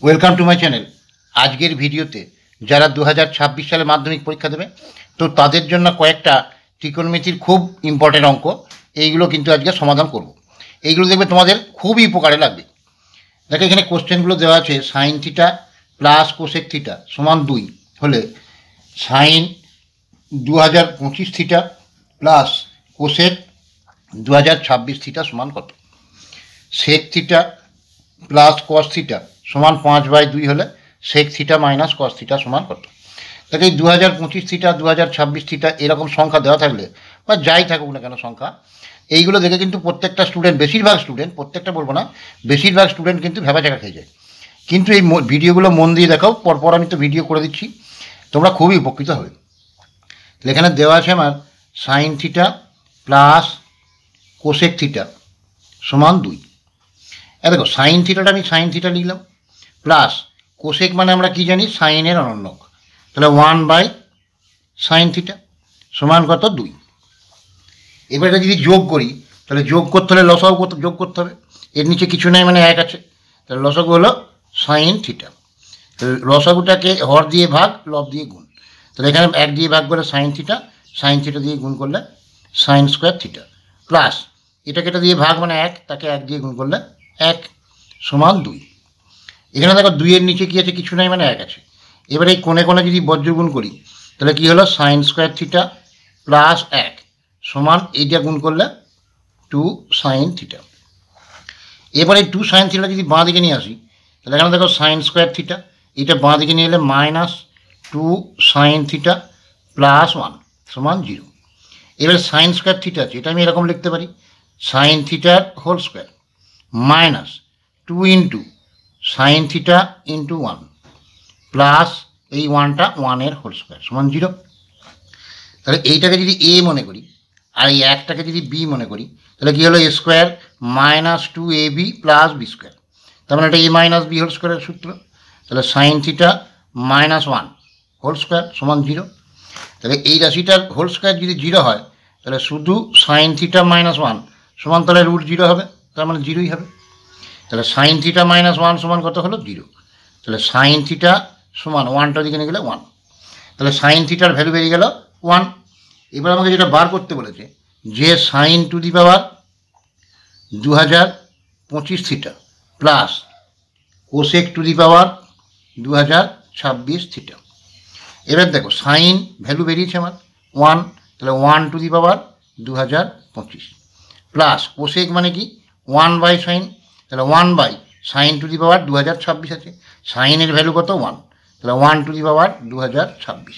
Welcome to my channel. আজকের ভিডিওতে যারা 2026 সালে মাধ্যমিক পরীক্ষা দেবে তো তাদের জন্য কয়েকটা ত্রিকোণমিতির খুব ইম্পর্টেন্ট অঙ্ক, এইগুলো কিন্তু আজকে সমাধান করব। এইগুলো দেখবে তোমাদের খুবই উপকারে লাগবে। দেখো এখানে কোশ্চেনগুলো দেওয়া আছে, sine theta plus cosec theta সমান 2 হলে sine 2025 theta plus cosec 2026 theta সমান কত। Sec theta plus cos theta সমান 5/2 হলে sec theta minus cos theta সমান কত। তাকে এই 2025 থিটা 2026 থিটা এরকম সংখ্যা দেওয়া থাকলে বা যাই থাকুক না কেন সংখ্যা, এইগুলো দেখে কিন্তু প্রত্যেকটা স্টুডেন্ট, বেশিরভাগ স্টুডেন্ট, প্রত্যেকটা বলবো না, বেশিরভাগ স্টুডেন্ট কিন্তু ভেবা জায়গা খেয়ে যায়। কিন্তু এই ভিডিওগুলো মন দিয়ে দেখাও, পরপর আমি তো ভিডিও করে দিচ্ছি, তোমরা খুবই উপকৃত হবে। এখানে দেওয়া আছে আমার sign theta plus cosec theta সমান 2। দেখো সাইন থিটাটা আমি সাইন থিটা লিখলাম, প্লাস কোসেক মানে আমরা কি জানি, সাইনের অনন্যক, তাহলে 1/sin থিটা সমান কত 2। এবার এটা যদি যোগ করি তাহলে যোগ করতে হলে লসাগু যোগ করতে হবে, এর নিচে কিছু নেই মানে 1 আছে, তাহলে লসাগু হলো সাইন থিটা। লসাগুটাকে হর দিয়ে ভাগ, লব দিয়ে গুণ, তাহলে এখানে 1 দিয়ে ভাগ করে সাইন থিটা দিয়ে গুণ করলে সাইন স্কোয়ার থিটা, প্লাস এটাকে এটা দিয়ে ভাগ মানে 1, তাকে 1 দিয়ে গুণ করলে 1 সমান 2। এখানে দেখো 2 এর নিচে কী আছে, কিছু নাই মানে 1 আছে। এবারে এই কোণে কোণে যদি বজ্রগুণ করি তাহলে কী হলো, সাইন স্কোয়ার থিটা প্লাস 1 সমান এইটা গুণ করলে 2 সাইন থিটা। এবারে 2 সাইন থিটা যদি বাঁ দিকে নিয়ে আসি তাহলে এখানে দেখো সাইন স্কোয়ার থিটা, এটা বাঁ দিকে নিয়ে এলে -2 সাইন থিটা প্লাস 1 সমান 0। এবারে সাইন স্কোয়ার থিটা আছে, এটা আমি এরকম লিখতে পারি, সাইন থিটার whole square minus 2 into sine theta into 1 plus এই 1টা 1-এর হোল স্কোয়ার সমান 0। তাহলে এইটাকে যদি এ মনে করি আর এই 1টাকে যদি বি মনে করি তাহলে কী হলো, a square -2ab plus b square, তার মানে এটা এ মাইনাস বি হোল স্কোয়ারের সূত্র। তাহলে সাইন থিটা -1 হোল স্কোয়ার সমান 0। তাহলে এই রাশিটার হোল স্কোয়ার যদি 0 হয় তাহলে শুধু সাইন থিটা -1 সমান তাহলে √0 হবে, তার মানে 0ই হবে। তাহলে সাইন থিটা -1 সমান কত হলো, 0। তাহলে সাইন থিটা সমান 1টা দিকে নিয়ে গেলে 1, তাহলে সাইন থিটার ভ্যালু বেরিয়ে গেল 1। এবার আমাকে যেটা বার করতে বলেছে যে sine to the power 2025 theta plus cosec to the power 2026 theta. এবার দেখো সাইন ভ্যালু বেরিয়েছে আমার 1, তাহলে 1 to the power 2025 plus cosec মানে কি 1/sin, তাহলে 1/sin টু দি পাওয়ার 2026 আছে, সাইনের ভ্যালু কত 1, তাহলে 1 টু দি পাওয়ার 2026।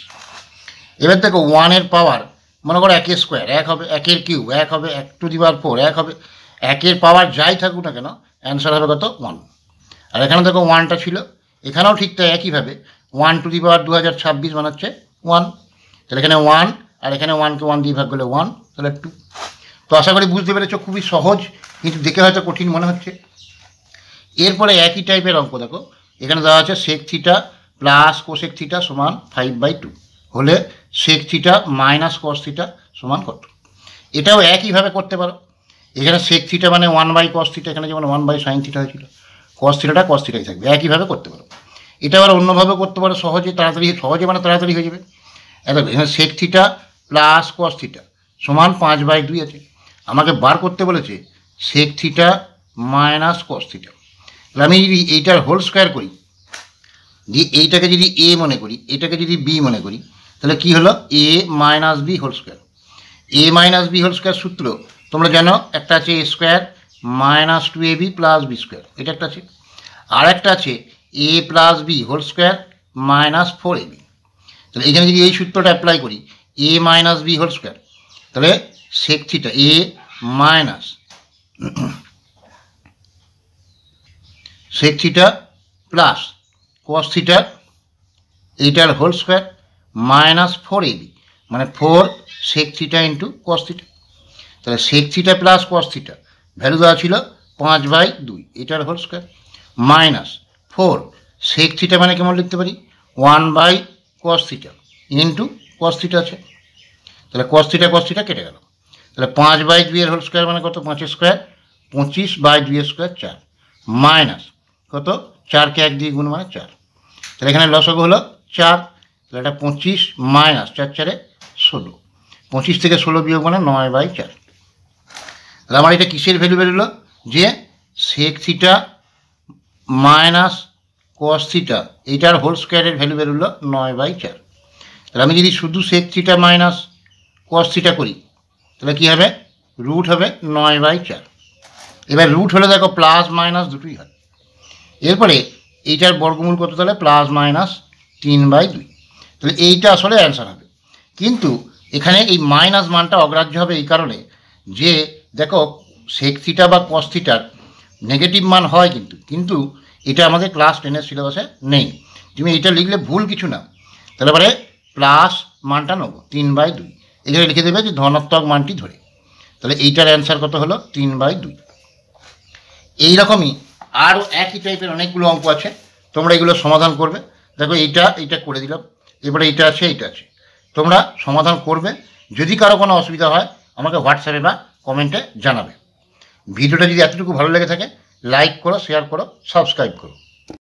এবার দেখো 1-এর পাওয়ার মনে করো 1-এর স্কোয়ার 1 হবে, 1-এর কিউব 1 হবে, 1 টু দি পাওয়ার 4 1 হবে, 1-এর পাওয়ার যাই থাকুক না কেন অ্যান্সার হবে কত 1। আর এখানে দেখো 1টা ছিল, এখানেও ঠিক তাই একইভাবে 1 টু দি পাওয়ার 2026 বানাচ্ছে 1, তাহলে এখানে 1 আর এখানে 1কে 1 দিয়ে ভাগ করলে 1, তাহলে 2। তো আশা করি বুঝতে পেরেছ, খুবই সহজ, কিন্তু দেখে হয়তো কঠিন মনে হচ্ছে। এরপরে একই টাইপের অঙ্ক দেখো, এখানে দেওয়া আছে sec theta plus cosec theta সমান 5/2 হলে sec theta minus cos theta সমান কত। এটাও একইভাবে করতে পারো, এখানে সেক থিটা মানে 1/cos থিটা, এখানে যেমন 1/sin থিটা হয়েছিল, কস থিটাটা কস থিটাই থাকবে, একইভাবে করতে পারো। এটা আবার অন্যভাবে করতে পারো, সহজে মানে তাড়াতাড়ি হয়ে যাবে। এখানে sec theta plus cos theta সমান 5/2 আছে, আমাকে বার করতে বলেছে sec theta minus cos theta. তাহলে আমি যদি এইটার হোল স্কোয়ার করি, দিয়ে এইটাকে যদি এ মনে করি, এটাকে যদি বি মনে করি, তাহলে কি হলো a minus b whole square. a minus b whole square সূত্র তোমরা জানো, একটা আছে a square -2ab plus b square, এটা একটা আছে, আর একটা আছে a plus b whole square -4ab। তাহলে এখানে যদি এই সূত্রটা অ্যাপ্লাই করি a minus b whole square, তাহলে sec theta a minus sec theta plus cos theta এইটার হোল স্কোয়ার -4ab মানে 4 sec theta into cos theta. তাহলে sec theta plus cos theta value দেওয়া ছিল 5/2, এটার whole square minus 4 sec theta মানে কেমন লিখতে পারি 1/cos theta into cos theta আছে, তাহলে কস থিটা কেটে গেল, তাহলে 5/2 হোল স্কোয়ার মানে কত, 5 স্কোয়ার 25/2 স্কোয়ার 4 মাইনাস কত 4কে 1 দিয়ে গুণ মানে 4। তাহলে এখানে লসাগু হলো 4, তাহলে এটা 25 মাইনাস 4 4 16, 25 থেকে 16 বিয়োগ মানে 9/4। তাহলে আমার এটা কিসের ভ্যালু বেরোলো, যে sec theta minus cos theta এইটার হোল স্কোয়ারের ভ্যালু বেরোলো 9/4। তাহলে আমি যদি শুধু sec theta minus cos theta করি তাহলে কী হবে, রুট হবে 9/4। এবার রুট হলে দেখো প্লাস মাইনাস দুটোই হয়। এরপরে এইটার বর্গমূল কত, তাহলে প্লাস মাইনাস 3/2। তাহলে এইটা আসলে অ্যান্সার হবে। কিন্তু এখানে এই মাইনাস মানটা অগ্রাহ্য হবে এই কারণে যে দেখো সেক থিটা বা কস থিটার নেগেটিভ মান হয়, কিন্তু এটা আমাদের ক্লাস 10-এর সিলেবাসে নেই। তুমি এটা লিখলে ভুল কিছু না, তাহলে পরে প্লাস মানটা নেবো 3/2, এখানে লিখে দেবে যে ধনাত্মক মানটি ধরে। তাহলে এইটার অ্যান্সার কত হলো 3/2। এইরকমই আরও একই টাইপের অনেকগুলো অঙ্ক আছে, তোমরা এগুলো সমাধান করবে। দেখো এইটা করে দিলাম, এবারে এইটা আছে এইটা আছে, তোমরা সমাধান করবে। যদি কারো কোনো অসুবিধা হয় আমাকে হোয়াটসঅ্যাপে বা কমেন্টে জানাবে। ভিডিওটা যদি এতটুকু ভালো লেগে থাকে লাইক করো, শেয়ার করো, সাবস্ক্রাইব করো।